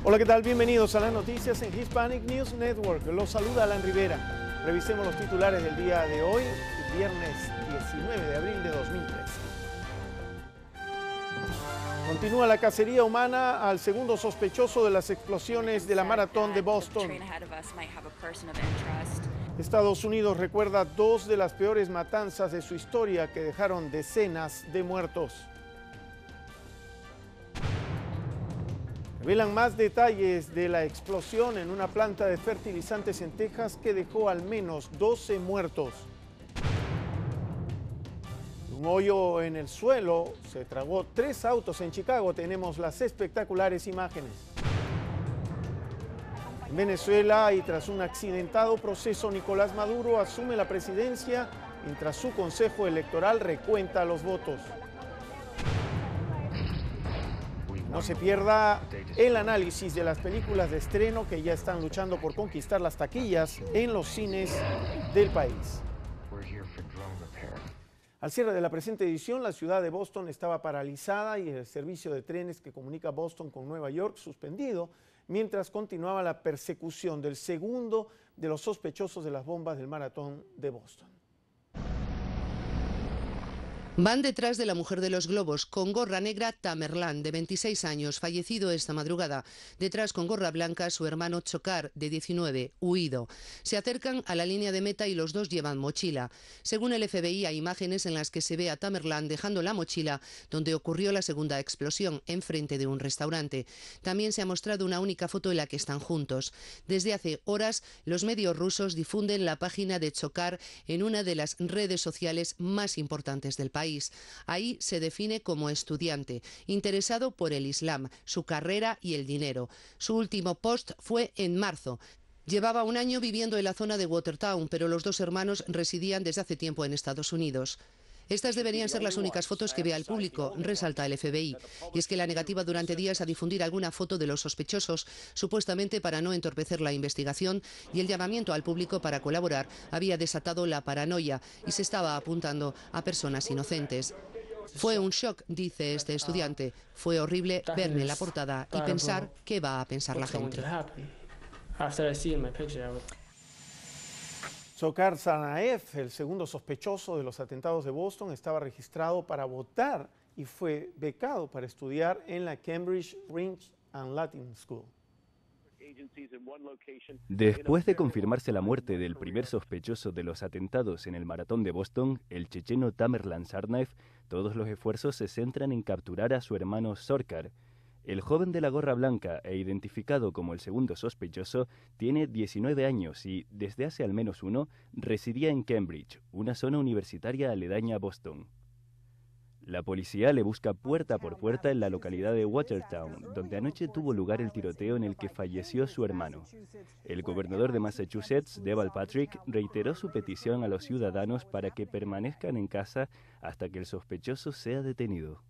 Hola, ¿qué tal? Bienvenidos a las noticias en Hispanic News Network. Los saluda Alan Rivera. Revisemos los titulares del día de hoy, viernes 19 de abril de 2013. Continúa la cacería humana al segundo sospechoso de las explosiones de la maratón de Boston. Estados Unidos recuerda dos de las peores matanzas de su historia que dejaron decenas de muertos. Revelan más detalles de la explosión en una planta de fertilizantes en Texas que dejó al menos 12 muertos. Un hoyo en el suelo se tragó 3 autos en Chicago. Tenemos las espectaculares imágenes. En Venezuela, y tras un accidentado proceso, Nicolás Maduro asume la presidencia mientras su consejo electoral recuenta los votos. No se pierda el análisis de las películas de estreno que ya están luchando por conquistar las taquillas en los cines del país. Al cierre de la presente edición, la ciudad de Boston estaba paralizada y el servicio de trenes que comunica Boston con Nueva York suspendido, mientras continuaba la persecución del segundo de los sospechosos de las bombas del maratón de Boston. Van detrás de la mujer de los globos, con gorra negra, Tamerlán, de 26 años, fallecido esta madrugada. Detrás, con gorra blanca, su hermano Chocar, de 19, huido. Se acercan a la línea de meta y los dos llevan mochila. Según el FBI, hay imágenes en las que se ve a Tamerlán dejando la mochila donde ocurrió la segunda explosión, enfrente de un restaurante. También se ha mostrado una única foto en la que están juntos. Desde hace horas, los medios rusos difunden la página de Chocar en una de las redes sociales más importantes del país. Ahí se define como estudiante, interesado por el Islam, su carrera y el dinero. Su último post fue en marzo. Llevaba un año viviendo en la zona de Watertown, pero los dos hermanos residían desde hace tiempo en Estados Unidos. Estas deberían ser las únicas fotos que vea el público, resalta el FBI. Y es que la negativa durante días a difundir alguna foto de los sospechosos, supuestamente para no entorpecer la investigación, y el llamamiento al público para colaborar había desatado la paranoia y se estaba apuntando a personas inocentes. Fue un shock, dice este estudiante. Fue horrible verme en la portada y pensar qué va a pensar la gente. Dzhokhar Tsarnaev, el segundo sospechoso de los atentados de Boston, estaba registrado para votar y fue becado para estudiar en la Cambridge French and Latin School. Después de confirmarse la muerte del primer sospechoso de los atentados en el maratón de Boston, el checheno Tamerlán Tsarnaev, todos los esfuerzos se centran en capturar a su hermano Dzhokhar. El joven de la gorra blanca e identificado como el segundo sospechoso tiene 19 años y, desde hace al menos uno, residía en Cambridge, una zona universitaria aledaña a Boston. La policía le busca puerta por puerta en la localidad de Watertown, donde anoche tuvo lugar el tiroteo en el que falleció su hermano. El gobernador de Massachusetts, Deval Patrick, reiteró su petición a los ciudadanos para que permanezcan en casa hasta que el sospechoso sea detenido.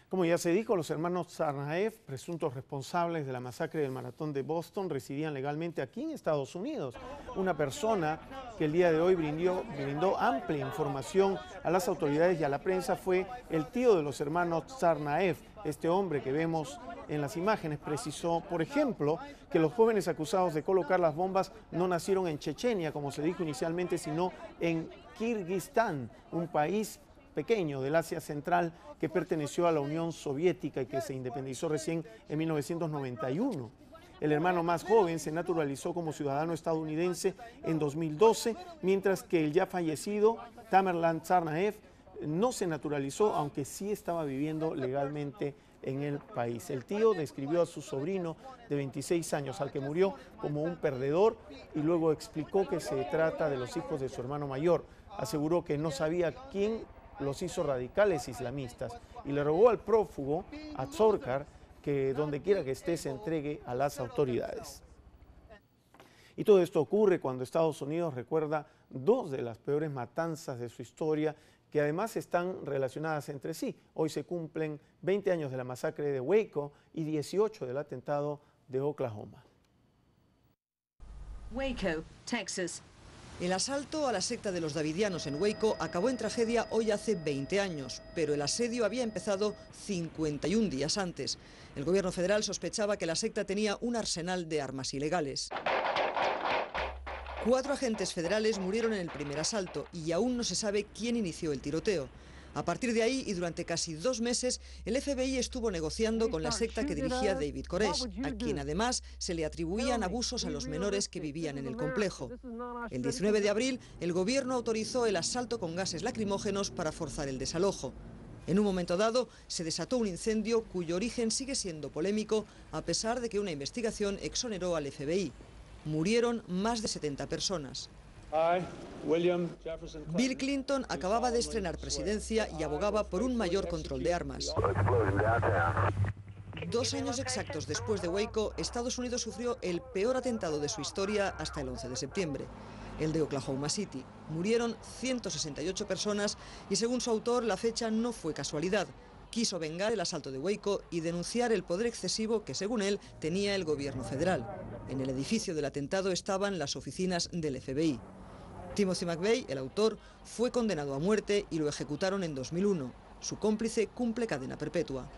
Como ya se dijo, los hermanos Tsarnaev, presuntos responsables de la masacre del maratón de Boston, residían legalmente aquí en Estados Unidos. Una persona que el día de hoy brindó amplia información a las autoridades y a la prensa fue el tío de los hermanos Tsarnaev. Este hombre que vemos en las imágenes precisó, por ejemplo, que los jóvenes acusados de colocar las bombas no nacieron en Chechenia, como se dijo inicialmente, sino en Kirguistán, un país pequeño del Asia Central que perteneció a la Unión Soviética y que se independizó recién en 1991. El hermano más joven se naturalizó como ciudadano estadounidense en 2012, mientras que el ya fallecido Tamerlán Tsarnaev no se naturalizó, aunque sí estaba viviendo legalmente en el país. El tío describió a su sobrino de 26 años, al que murió, como un perdedor, y luego explicó que se trata de los hijos de su hermano mayor. Aseguró que no sabía quién los hizo radicales islamistas y le rogó al prófugo, a Dzhokhar, que donde quiera que esté se entregue a las autoridades. Y todo esto ocurre cuando Estados Unidos recuerda dos de las peores matanzas de su historia, que además están relacionadas entre sí. Hoy se cumplen 20 años de la masacre de Waco y 18 del atentado de Oklahoma. Waco, Texas. El asalto a la secta de los Davidianos en Waco acabó en tragedia hoy hace 20 años, pero el asedio había empezado 51 días antes. El gobierno federal sospechaba que la secta tenía un arsenal de armas ilegales. 4 agentes federales murieron en el primer asalto y aún no se sabe quién inició el tiroteo. A partir de ahí y durante casi 2 meses, el FBI estuvo negociando con la secta que dirigía David Koresh, a quien además se le atribuían abusos a los menores que vivían en el complejo. El 19 de abril, el gobierno autorizó el asalto con gases lacrimógenos para forzar el desalojo. En un momento dado, se desató un incendio cuyo origen sigue siendo polémico, a pesar de que una investigación exoneró al FBI. Murieron más de 70 personas. Bill Clinton acababa de estrenar presidencia y abogaba por un mayor control de armas. 2 años exactos después de Waco, Estados Unidos sufrió el peor atentado de su historia hasta el 11 de septiembre, el de Oklahoma City. Murieron 168 personas y según su autor la fecha no fue casualidad. Quiso vengar el asalto de Waco y denunciar el poder excesivo que, según él, tenía el gobierno federal. En el edificio del atentado estaban las oficinas del FBI. Timothy McVeigh, el autor, fue condenado a muerte y lo ejecutaron en 2001. Su cómplice cumple cadena perpetua.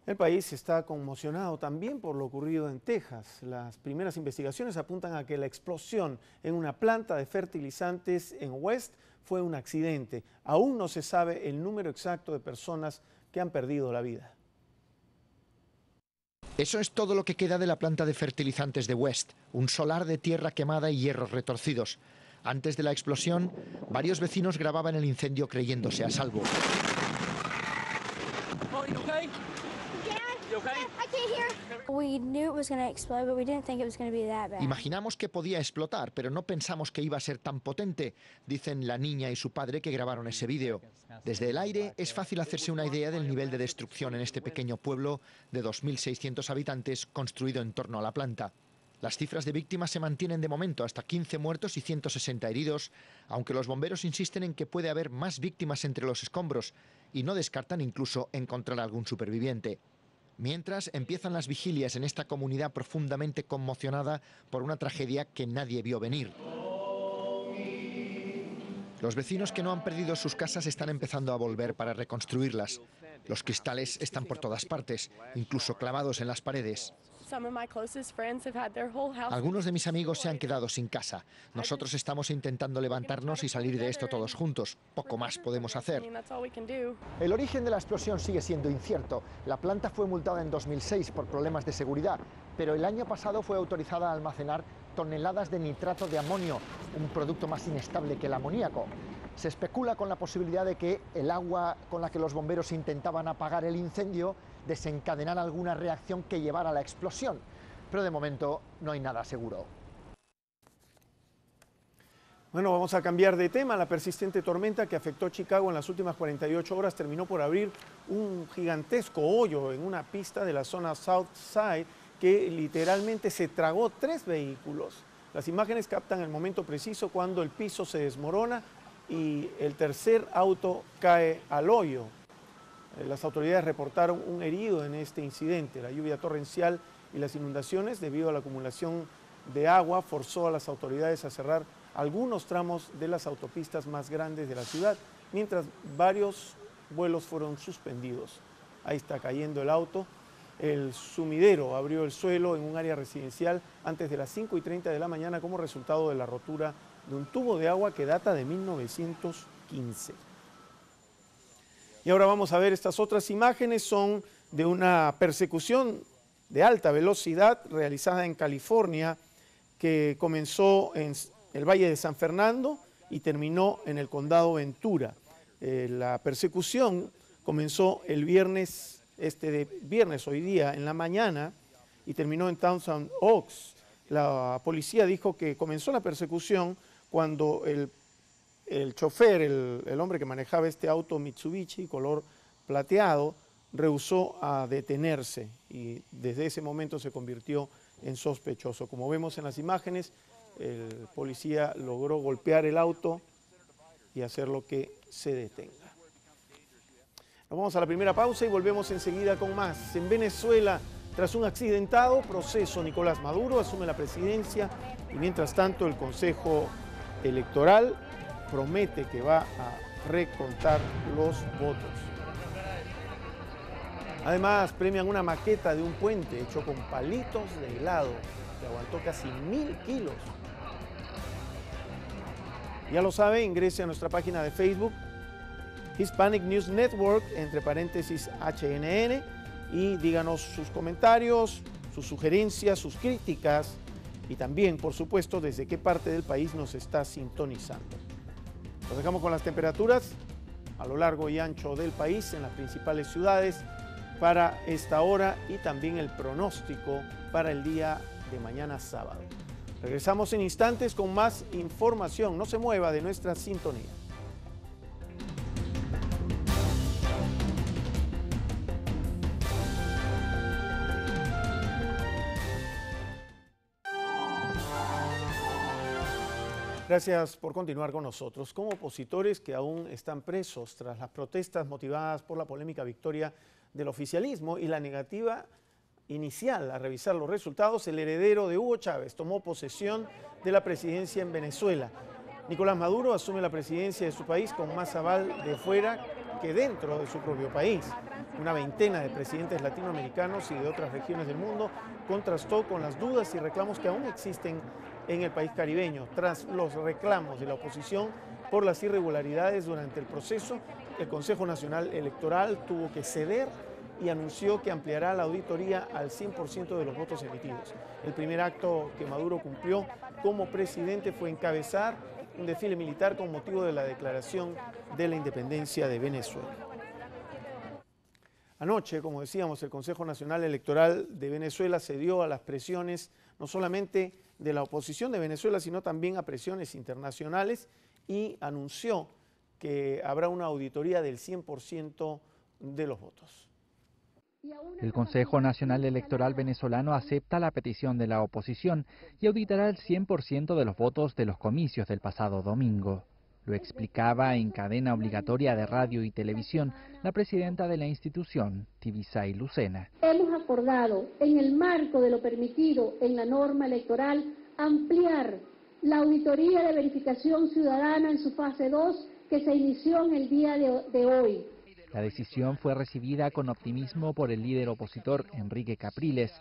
El país está conmocionado también por lo ocurrido en Texas. Las primeras investigaciones apuntan a que la explosión en una planta de fertilizantes en West fue un accidente. Aún no se sabe el número exacto de personas que han perdido la vida. Eso es todo lo que queda de la planta de fertilizantes de West, un solar de tierra quemada y hierros retorcidos. Antes de la explosión, varios vecinos grababan el incendio creyéndose a salvo. Imaginamos que podía explotar, pero no pensamos que iba a ser tan potente, dicen la niña y su padre que grabaron ese vídeo. Desde el aire es fácil hacerse una idea del nivel de destrucción en este pequeño pueblo de 2.600 habitantes construido en torno a la planta. Las cifras de víctimas se mantienen de momento hasta 15 muertos y 160 heridos, aunque los bomberos insisten en que puede haber más víctimas entre los escombros y no descartan incluso encontrar algún superviviente. Mientras, empiezan las vigilias en esta comunidad profundamente conmocionada por una tragedia que nadie vio venir. Los vecinos que no han perdido sus casas están empezando a volver para reconstruirlas. Los cristales están por todas partes, incluso clavados en las paredes. Algunos de mis amigos se han quedado sin casa. Nosotros estamos intentando levantarnos y salir de esto todos juntos. Poco más podemos hacer. El origen de la explosión sigue siendo incierto. La planta fue multada en 2006 por problemas de seguridad, pero el año pasado fue autorizada a almacenar toneladas de nitrato de amonio, un producto más inestable que el amoníaco. Se especula con la posibilidad de que el agua con la que los bomberos intentaban apagar el incendio desencadenara alguna reacción que llevara a la explosión, pero de momento no hay nada seguro. Bueno, vamos a cambiar de tema. La persistente tormenta que afectó Chicago en las últimas 48 horas terminó por abrir un gigantesco hoyo en una pista de la zona South Side que literalmente se tragó 3 vehículos. Las imágenes captan el momento preciso cuando el piso se desmorona y el tercer auto cae al hoyo. Las autoridades reportaron un herido en este incidente. La lluvia torrencial y las inundaciones debido a la acumulación de agua forzó a las autoridades a cerrar algunos tramos de las autopistas más grandes de la ciudad, mientras varios vuelos fueron suspendidos. Ahí está cayendo el auto. El sumidero abrió el suelo en un área residencial antes de las 5:30 de la mañana como resultado de la rotura de un tubo de agua que data de 1915. Y ahora vamos a ver estas otras imágenes, son de una persecución de alta velocidad realizada en California que comenzó en el Valle de San Fernando y terminó en el condado Ventura. La persecución comenzó el viernes hoy día en la mañana y terminó en Thousand Oaks. La policía dijo que comenzó la persecución cuando el chofer, el hombre que manejaba este auto Mitsubishi color plateado, rehusó a detenerse y desde ese momento se convirtió en sospechoso. Como vemos en las imágenes, el policía logró golpear el auto y hacerlo que se detenga. Nos vamos a la primera pausa y volvemos enseguida con más. En Venezuela, tras un accidentado proceso, Nicolás Maduro asume la presidencia Y mientras tanto, el Consejo Electoral promete que va a recontar los votos. Además, premian una maqueta de un puente hecho con palitos de helado que aguantó casi 1000 kilos. Ya lo sabe, ingrese a nuestra página de Facebook, Hispanic News Network, entre paréntesis HNN, y díganos sus comentarios, sus sugerencias, sus críticas y también, por supuesto, desde qué parte del país nos está sintonizando. Los dejamos con las temperaturas a lo largo y ancho del país, en las principales ciudades, para esta hora y también el pronóstico para el día de mañana sábado. Regresamos en instantes con más información. No se mueva de nuestra sintonía. Gracias por continuar con nosotros. Como opositores que aún están presos tras las protestas motivadas por la polémica victoria del oficialismo y la negativa inicial a revisar los resultados, el heredero de Hugo Chávez tomó posesión de la presidencia en Venezuela. Nicolás Maduro asume la presidencia de su país con más aval de fuera que dentro de su propio país. Una veintena de presidentes latinoamericanos y de otras regiones del mundo contrastó con las dudas y reclamos que aún existen en el país caribeño. Tras los reclamos de la oposición por las irregularidades durante el proceso, el Consejo Nacional Electoral tuvo que ceder y anunció que ampliará la auditoría al 100% de los votos emitidos. El primer acto que Maduro cumplió como presidente fue encabezar un desfile militar con motivo de la declaración de la independencia de Venezuela. Anoche, como decíamos, el Consejo Nacional Electoral de Venezuela cedió a las presiones no solamente de la oposición de Venezuela, sino también a presiones internacionales y anunció que habrá una auditoría del 100% de los votos. El Consejo Nacional Electoral venezolano acepta la petición de la oposición y auditará el 100% de los votos de los comicios del pasado domingo. Lo explicaba en cadena obligatoria de radio y televisión la presidenta de la institución, Tibisay Lucena. Hemos acordado, en el marco de lo permitido en la norma electoral, ampliar la auditoría de verificación ciudadana en su fase 2 que se inició en el día de hoy. La decisión fue recibida con optimismo por el líder opositor Enrique Capriles,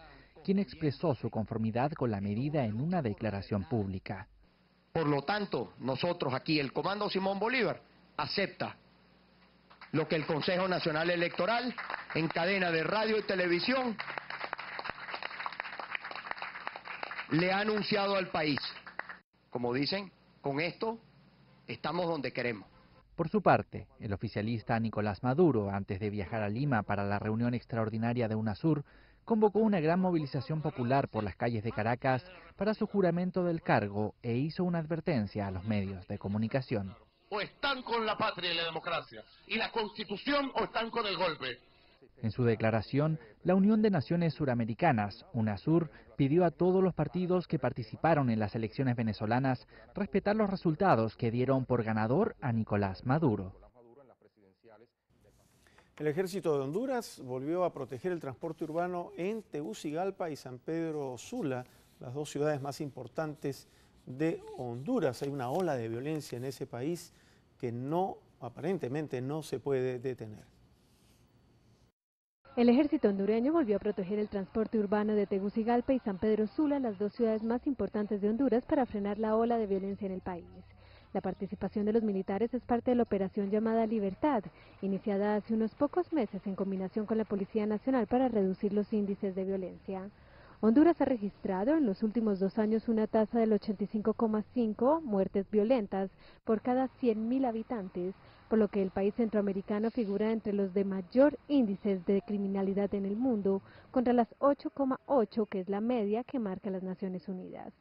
quien expresó su conformidad con la medida en una declaración pública. Por lo tanto, nosotros aquí, el Comando Simón Bolívar, acepta lo que el Consejo Nacional Electoral, en cadena de radio y televisión, le ha anunciado al país. Como dicen, con esto estamos donde queremos. Por su parte, el oficialista Nicolás Maduro, antes de viajar a Lima para la reunión extraordinaria de UNASUR, convocó una gran movilización popular por las calles de Caracas para su juramento del cargo e hizo una advertencia a los medios de comunicación. O están con la patria y la democracia y la Constitución o están con el golpe. En su declaración, la Unión de Naciones Suramericanas, UNASUR, pidió a todos los partidos que participaron en las elecciones venezolanas respetar los resultados que dieron por ganador a Nicolás Maduro. El Ejército de Honduras volvió a proteger el transporte urbano en Tegucigalpa y San Pedro Sula, las dos ciudades más importantes de Honduras. Hay una ola de violencia en ese país que aparentemente no se puede detener. El ejército hondureño volvió a proteger el transporte urbano de Tegucigalpa y San Pedro Sula, las dos ciudades más importantes de Honduras, para frenar la ola de violencia en el país. La participación de los militares es parte de la operación llamada Libertad, iniciada hace unos pocos meses en combinación con la Policía Nacional para reducir los índices de violencia. Honduras ha registrado en los últimos 2 años una tasa del 85,5 muertes violentas por cada 100.000 habitantes, por lo que el país centroamericano figura entre los de mayor índices de criminalidad en el mundo, contra las 8,8 que es la media que marca las Naciones Unidas.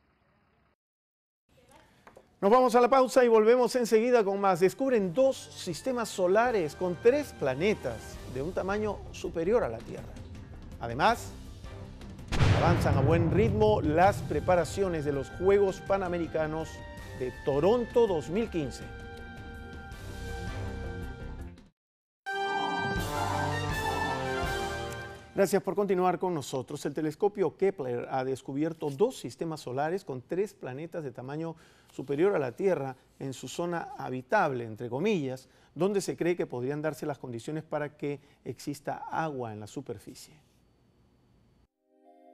Nos vamos a la pausa y volvemos enseguida con más. Descubren 2 sistemas solares con 3 planetas de un tamaño superior a la Tierra. Además, avanzan a buen ritmo las preparaciones de los Juegos Panamericanos de Toronto 2015. Gracias por continuar con nosotros. El telescopio Kepler ha descubierto 2 sistemas solares con 3 planetas de tamaño superior a la Tierra en su zona habitable, entre comillas, donde se cree que podrían darse las condiciones para que exista agua en la superficie.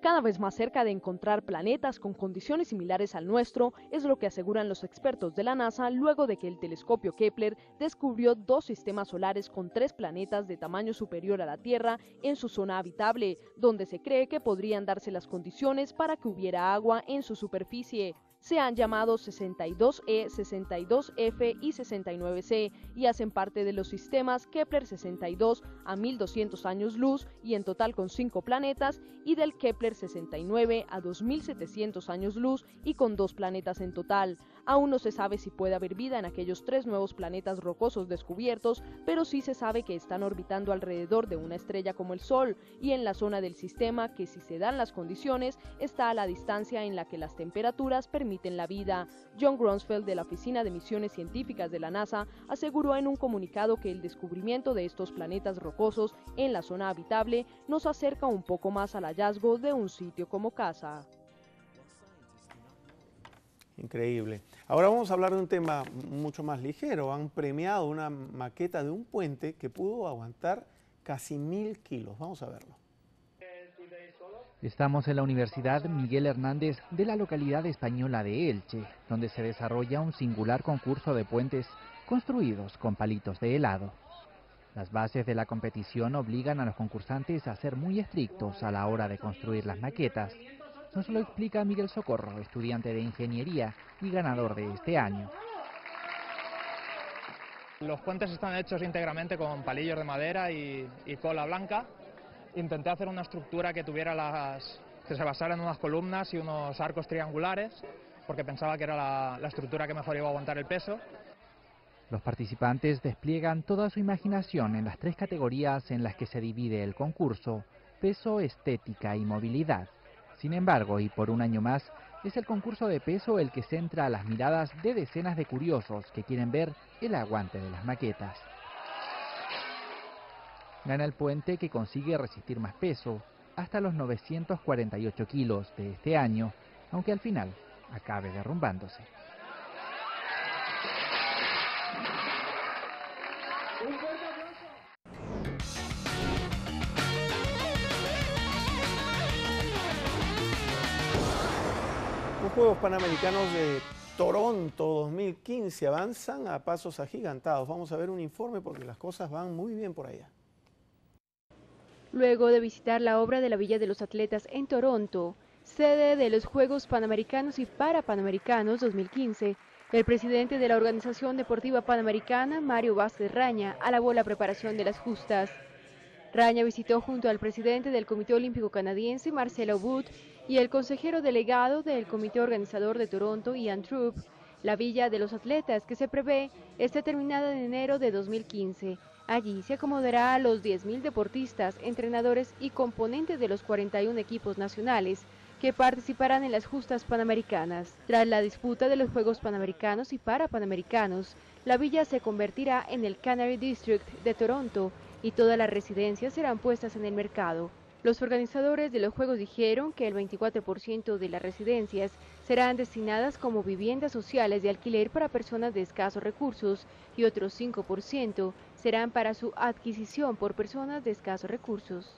Cada vez más cerca de encontrar planetas con condiciones similares al nuestro, es lo que aseguran los expertos de la NASA luego de que el telescopio Kepler descubrió 2 sistemas solares con 3 planetas de tamaño superior a la Tierra en su zona habitable, donde se cree que podrían darse las condiciones para que hubiera agua en su superficie. Se han llamado 62E, 62F y 69C y hacen parte de los sistemas Kepler 62 a 1200 años luz y en total con 5 planetas, y del Kepler 69 a 2700 años luz y con 2 planetas en total. Aún no se sabe si puede haber vida en aquellos 3 nuevos planetas rocosos descubiertos, pero sí se sabe que están orbitando alrededor de una estrella como el Sol y en la zona del sistema que, si se dan las condiciones, está a la distancia en la que las temperaturas permiten la vida. John Grunsfeld, de la Oficina de Misiones Científicas de la NASA, aseguró en un comunicado que el descubrimiento de estos planetas rocosos en la zona habitable nos acerca un poco más al hallazgo de un sitio como casa. Increíble. Ahora vamos a hablar de un tema mucho más ligero. Han premiado una maqueta de un puente que pudo aguantar casi 1000 kilos. Vamos a verlo. Estamos en la Universidad Miguel Hernández de la localidad española de Elche, donde se desarrolla un singular concurso de puentes construidos con palitos de helado. Las bases de la competición obligan a los concursantes a ser muy estrictos a la hora de construir las maquetas. Nos lo explica Miguel Socorro, estudiante de ingeniería y ganador de este año. Los puentes están hechos íntegramente con palillos de madera y cola blanca. Intenté hacer una estructura que que se basara en unas columnas y unos arcos triangulares, porque pensaba que era la estructura que mejor iba a aguantar el peso. Los participantes despliegan toda su imaginación en las 3 categorías en las que se divide el concurso: peso, estética y movilidad. Sin embargo, y por un año más, es el concurso de peso el que centra las miradas de decenas de curiosos que quieren ver el aguante de las maquetas. Gana el puente que consigue resistir más peso, hasta los 948 kilos de este año, aunque al final acabe derrumbándose. Los Juegos Panamericanos de Toronto 2015 avanzan a pasos agigantados. Vamos a ver un informe porque las cosas van muy bien por allá. Luego de visitar la obra de la Villa de los Atletas en Toronto, sede de los Juegos Panamericanos y Parapanamericanos 2015, el presidente de la Organización Deportiva Panamericana, Mario Vázquez Raña, alabó la preparación de las justas. Raña visitó junto al presidente del Comité Olímpico Canadiense, Marcelo Wood, y el consejero delegado del Comité Organizador de Toronto, Ian Throop, la Villa de los Atletas, que se prevé esté terminada en enero de 2015. Allí se acomodará a los 10.000 deportistas, entrenadores y componentes de los 41 equipos nacionales que participarán en las justas panamericanas. Tras la disputa de los Juegos Panamericanos y Parapanamericanos, la villa se convertirá en el Canary District de Toronto y todas las residencias serán puestas en el mercado. Los organizadores de los Juegos dijeron que el 24% de las residencias serán destinadas como viviendas sociales de alquiler para personas de escasos recursos y otros 5% serán para su adquisición por personas de escasos recursos.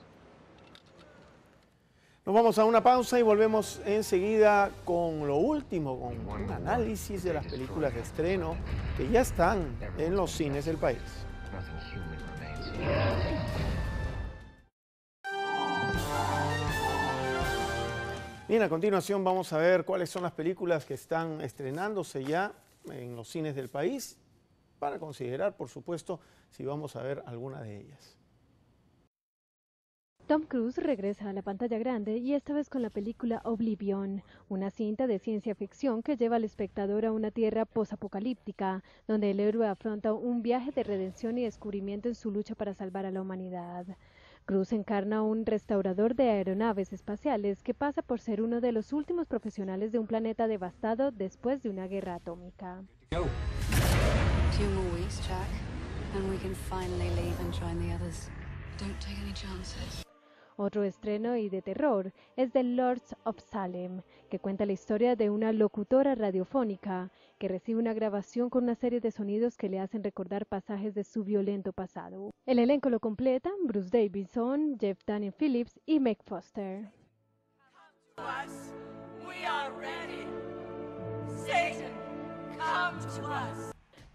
Nos vamos a una pausa y volvemos enseguida con lo último, con un análisis de las películas de estreno que ya están en los cines del país. Bien, a continuación vamos a ver cuáles son las películas que están estrenándose ya en los cines del país para considerar, por supuesto, si vamos a ver alguna de ellas. Tom Cruise regresa a la pantalla grande y esta vez con la película Oblivion, una cinta de ciencia ficción que lleva al espectador a una tierra posapocalíptica, donde el héroe afronta un viaje de redención y descubrimiento en su lucha para salvar a la humanidad. Cruise encarna a un restaurador de aeronaves espaciales que pasa por ser uno de los últimos profesionales de un planeta devastado después de una guerra atómica. Otro estreno y de terror es The Lords of Salem, que cuenta la historia de una locutora radiofónica que recibe una grabación con una serie de sonidos que le hacen recordar pasajes de su violento pasado. El elenco lo completan Bruce Davison, Jeff Daniel Phillips y Meg Foster.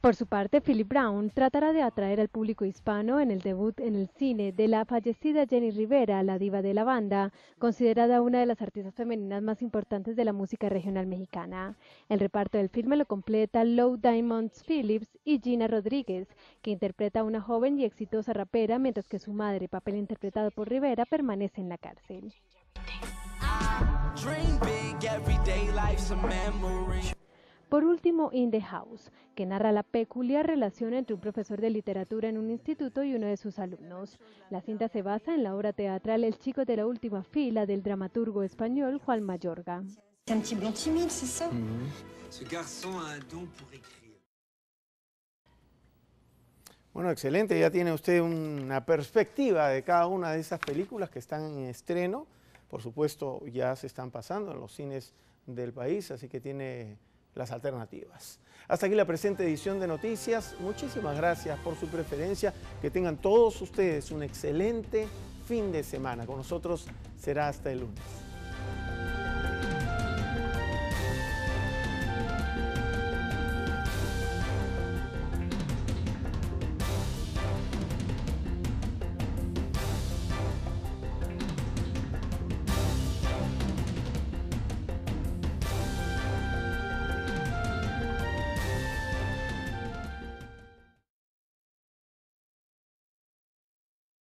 Por su parte, Philip Brown tratará de atraer al público hispano en el debut en el cine de la fallecida Jenny Rivera, la diva de la banda, considerada una de las artistas femeninas más importantes de la música regional mexicana. El reparto del filme lo completa Lou Diamond Phillips y Gina Rodríguez, que interpreta a una joven y exitosa rapera, mientras que su madre, papel interpretado por Rivera, permanece en la cárcel. Por último, In the House, que narra la peculiar relación entre un profesor de literatura en un instituto y uno de sus alumnos. La cinta se basa en la obra teatral El chico de la última fila del dramaturgo español Juan Mayorga. Bueno, excelente, ya tiene usted una perspectiva de cada una de esas películas que están en estreno. Por supuesto, ya se están pasando en los cines del país, así que tiene las alternativas. Hasta aquí la presente edición de Noticias. Muchísimas gracias por su preferencia. Que tengan todos ustedes un excelente fin de semana. Con nosotros será hasta el lunes.